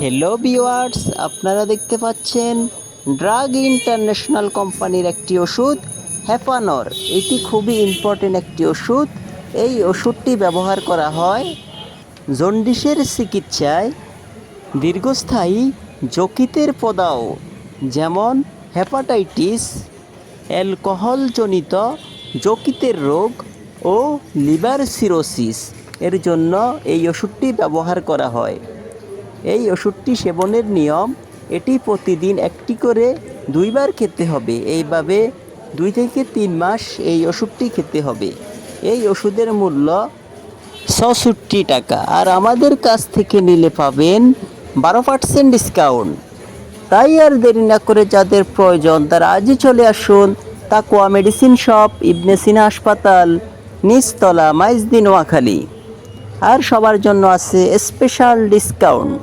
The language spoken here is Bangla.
হ্যালো ভিউয়ার্স, আপনারা দেখতে পাচ্ছেন ড্রাগ ইন্টারন্যাশনাল কোম্পানির একটি ওষুধ হ্যাপানর। এটি খুবই ইম্পর্টেন্ট একটি ওষুধ। এই ওষুধটি ব্যবহার করা হয় জন্ডিসের চিকিৎসায়, দীর্ঘস্থায়ী যকৃতের প্রদাহ যেমন হেপাটাইটিস, অ্যালকোহলজনিত যকৃতের রোগ ও লিভার সিরোসিস এর জন্য এই ওষুধটি ব্যবহার করা হয়। এই ওষুধটি সেবনের নিয়ম, এটি প্রতিদিন একটি করে 2বার খেতে হবে। এইভাবে 2 থেকে 3 মাস এই ওষুধটি খেতে হবে। এই ওষুধের মূল্য 66 টাকা, আর আমাদের কাছ থেকে নিলে পাবেন 12% ডিসকাউন্ট। তাই আর দেরি না করে যাদের প্রয়োজন তারা আজই চলে আসুন তাকওয়া মেডিসিন শপ, ইবনে সিনা হাসপাতাল, নিচতলা, মাইজদি, নোয়াখালী। আর সবার জন্য আছে স্পেশাল ডিসকাউন্ট।